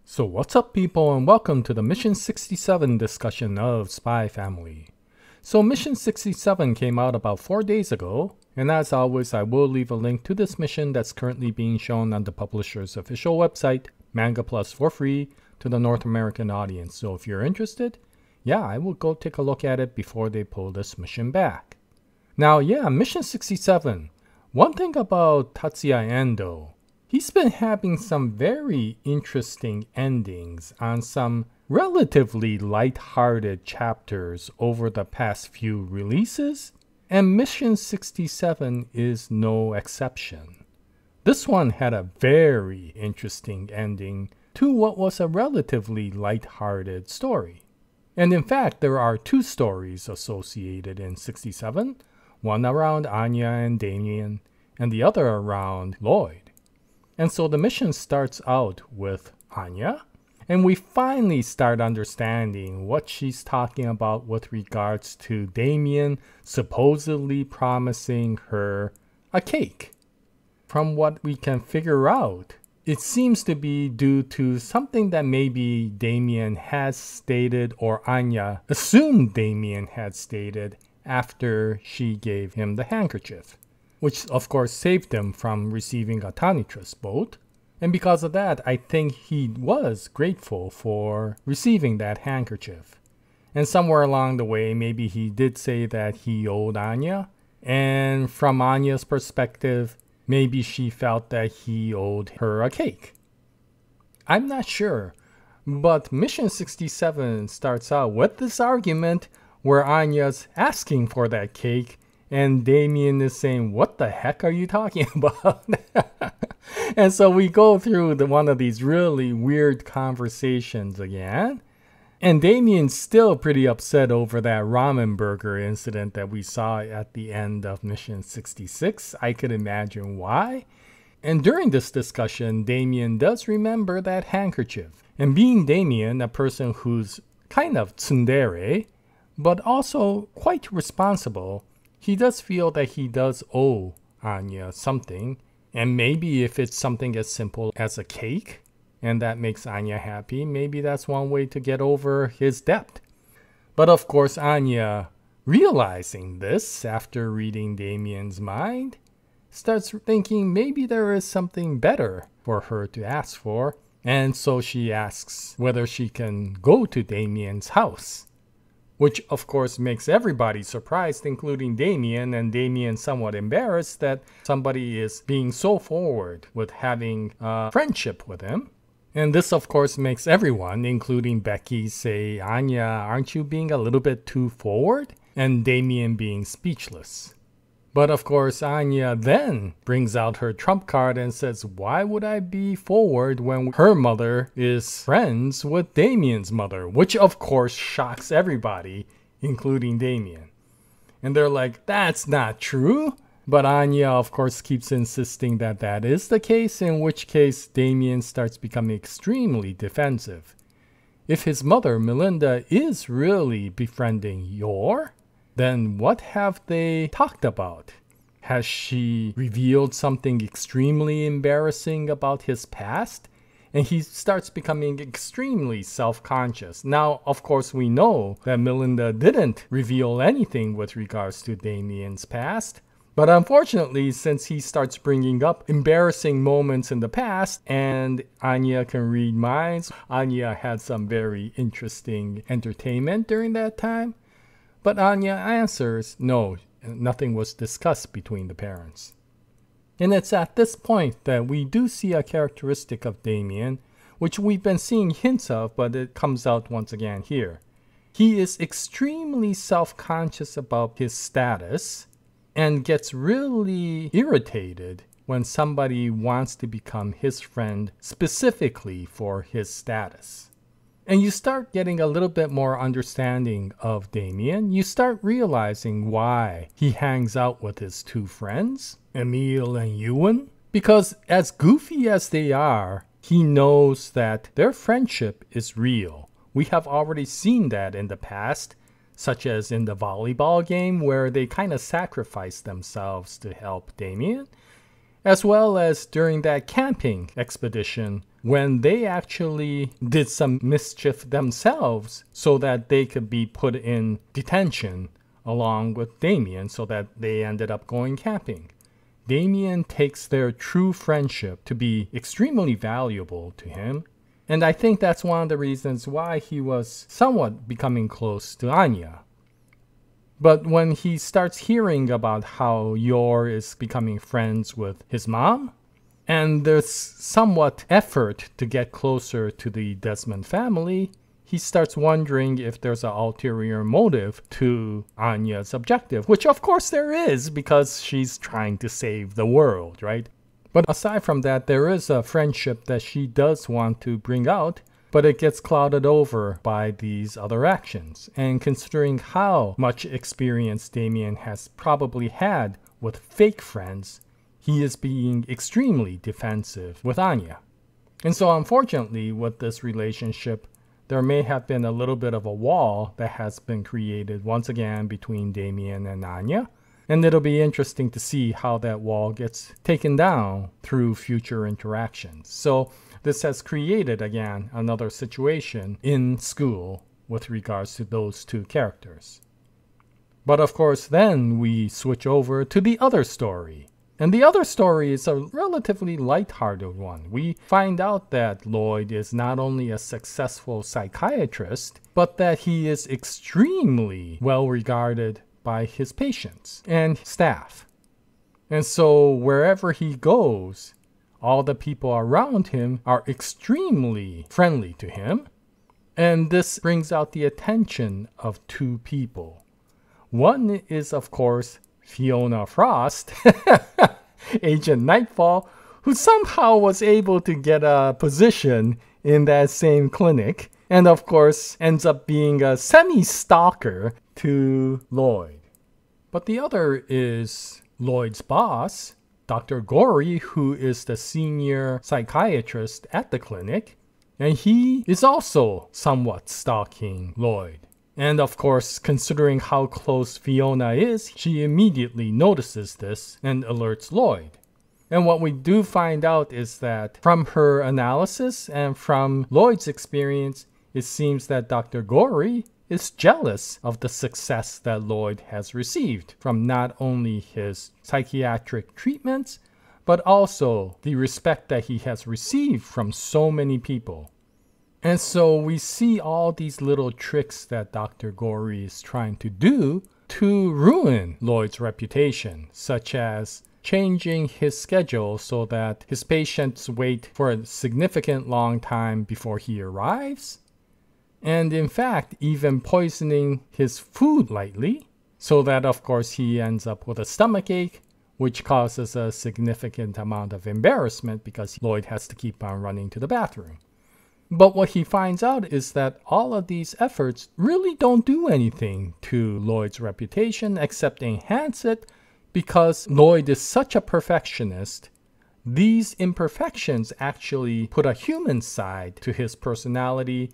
So what's up, people, and welcome to the Mission 67 discussion of Spy Family. So Mission 67 came out about 4 days ago, and as always I will leave a link to this mission that's currently being shown on the publisher's official website, Manga Plus, for free to the North American audience. So if you're interested, yeah, I will go take a look at it before they pull this mission back. Now yeah, Mission 67. One thing about Tatsuya Endo, he's been having some very interesting endings on some relatively light-hearted chapters over the past few releases, and Mission 67 is no exception. This one had a very interesting ending to what was a relatively light-hearted story. And in fact, there are two stories associated in 67, one around Anya and Damien, and the other around Loid. And so the mission starts out with Anya, and we finally start understanding what she's talking about with regards to Damien supposedly promising her a cake. From what we can figure out, it seems to be due to something that maybe Damien has stated, or Anya assumed Damien had stated after she gave him the handkerchief, which of course saved him from receiving a Tanitrus boat. And because of that, I think he was grateful for receiving that handkerchief. And somewhere along the way, maybe he did say that he owed Anya. And from Anya's perspective, maybe she felt that he owed her a cake. I'm not sure, but Mission 67 starts out with this argument where Anya's asking for that cake, and Damien is saying, "What the heck are you talking about?" And so we go through one of these really weird conversations again. And Damien's still pretty upset over that ramen burger incident that we saw at the end of Mission 66. I could imagine why. And during this discussion, Damien does remember that handkerchief. And being Damien, a person who's kind of tsundere, but also quite responsible, he does feel that he does owe Anya something, and maybe if it's something as simple as a cake, and that makes Anya happy, maybe that's one way to get over his debt. But of course, Anya, realizing this after reading Damien's mind, starts thinking maybe there is something better for her to ask for, and so she asks whether she can go to Damien's house. Which of course makes everybody surprised, including Damien, and Damien somewhat embarrassed that somebody is being so forward with having a friendship with him. And this of course makes everyone, including Becky, say, "Anya, aren't you being a little bit too forward?" And Damien being speechless. But of course Anya then brings out her trump card and says, "Why would I be forward when her mother is friends with Damien's mother?" Which of course shocks everybody, including Damien. And they're like, "That's not true." But Anya of course keeps insisting that that is the case, in which case Damien starts becoming extremely defensive. If his mother, Melinda, is really befriending Yor, then what have they talked about? Has she revealed something extremely embarrassing about his past? And he starts becoming extremely self-conscious. Now, of course, we know that Melinda didn't reveal anything with regards to Damien's past. But unfortunately, since he starts bringing up embarrassing moments in the past, and Anya can read minds, Anya had some very interesting entertainment during that time. But Anya answers, no, nothing was discussed between the parents. And it's at this point that we do see a characteristic of Damien, which we've been seeing hints of, but it comes out once again here. He is extremely self-conscious about his status, and gets really irritated when somebody wants to become his friend specifically for his status. And you start getting a little bit more understanding of Damien. You start realizing why he hangs out with his two friends, Emil and Ewan. Because as goofy as they are, he knows that their friendship is real. We have already seen that in the past, such as in the volleyball game where they kind of sacrificed themselves to help Damien. as well as during that camping expedition when they actually did some mischief themselves so that they could be put in detention along with Damien so that they ended up going camping. Damien takes their true friendship to be extremely valuable to him, and I think that's one of the reasons why he was somewhat becoming close to Anya. But when he starts hearing about how Yor is becoming friends with his mom, and there's somewhat effort to get closer to the Desmond family, he starts wondering if there's an ulterior motive to Anya's objective, which of course there is because she's trying to save the world, right? But aside from that, there is a friendship that she does want to bring out, but it gets clouded over by these other actions. And considering how much experience Damien has probably had with fake friends, he is being extremely defensive with Anya. And so unfortunately, with this relationship, there may have been a little bit of a wall that has been created once again between Damien and Anya. And it'll be interesting to see how that wall gets taken down through future interactions. So this has created, again, another situation in school with regards to those two characters. But of course, then we switch over to the other story. And the other story is a relatively lighthearted one. We find out that Loid is not only a successful psychiatrist, but that he is extremely well regarded by his patients and staff. And so wherever he goes, all the people around him are extremely friendly to him. And this brings out the attention of two people. One is, of course, Fiona Frost, Agent Nightfall, who somehow was able to get a position in that same clinic, and of course ends up being a semi-stalker to Loid. But the other is Loid's boss, Dr. Gory, who is the senior psychiatrist at the clinic, and he is also somewhat stalking Loid. And of course, considering how close Fiona is, she immediately notices this and alerts Loid. And what we do find out is that from her analysis and from Loid's experience, it seems that Dr. Gory is jealous of the success that Loid has received from not only his psychiatric treatments, but also the respect that he has received from so many people. And so we see all these little tricks that Dr. Gory is trying to do to ruin Loid's reputation, such as changing his schedule so that his patients wait for a significant long time before he arrives, and in fact even poisoning his food lightly, so that of course he ends up with a stomachache, which causes a significant amount of embarrassment because Loid has to keep on running to the bathroom. But what he finds out is that all of these efforts really don't do anything to Loid's reputation except enhance it, because Loid is such a perfectionist. These imperfections actually put a human side to his personality,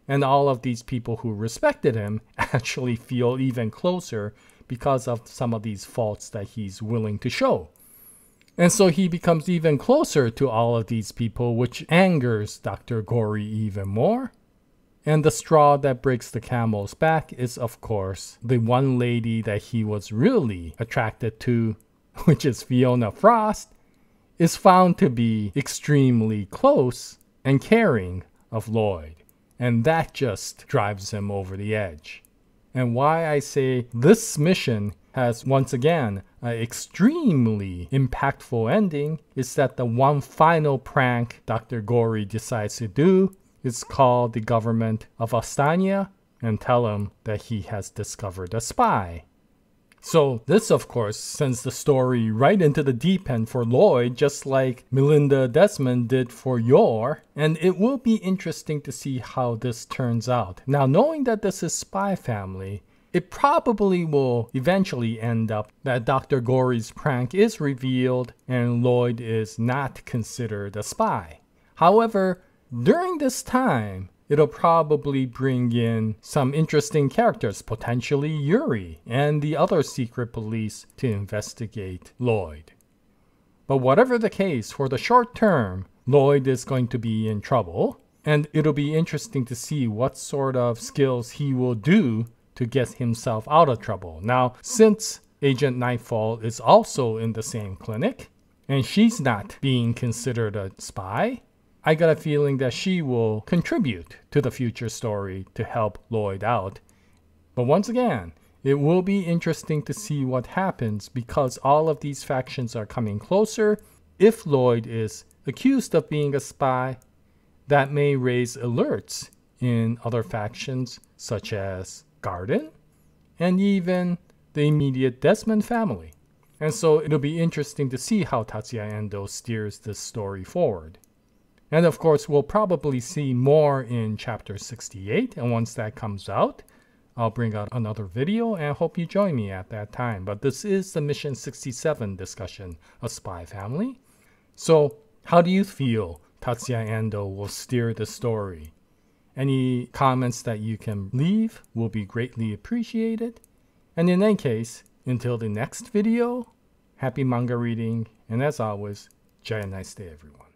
and all of these people who respected him actually feel even closer because of some of these faults that he's willing to show. And so he becomes even closer to all of these people, which angers Dr. Gory even more. And the straw that breaks the camel's back is, of course, the one lady that he was really attracted to, which is Fiona Frost, is found to be extremely close and caring of Loid. And that just drives him over the edge. And why I say this mission has once again an extremely impactful ending is that the one final prank Dr. Gory decides to do is call the government of Astania and tell him that he has discovered a spy. So this, of course, sends the story right into the deep end for Loid, just like Melinda Desmond did for Yor, and it will be interesting to see how this turns out. Now, knowing that this is Spy Family, it probably will eventually end up that Dr. Gory's prank is revealed and Loid is not considered a spy. However, during this time, it'll probably bring in some interesting characters, potentially Yuri and the other secret police, to investigate Loid. But whatever the case, for the short term, Loid is going to be in trouble. And it'll be interesting to see what sort of skills he will do to get himself out of trouble. Now, since Agent Nightfall is also in the same clinic, and she's not being considered a spy, I got a feeling that she will contribute to the future story to help Loid out. But once again, it will be interesting to see what happens because all of these factions are coming closer. If Loid is accused of being a spy, that may raise alerts in other factions such as Garden and even the immediate Desmond family. And so it'll be interesting to see how Tatsuya Endo steers this story forward. And of course, we'll probably see more in chapter 68, and once that comes out, I'll bring out another video and hope you join me at that time. But this is the Mission 67 discussion of Spy Family. So how do you feel Tatsuya Endo will steer the story? Any comments that you can leave will be greatly appreciated. And in any case, until the next video, happy manga reading, and as always, Jaya, nice day everyone.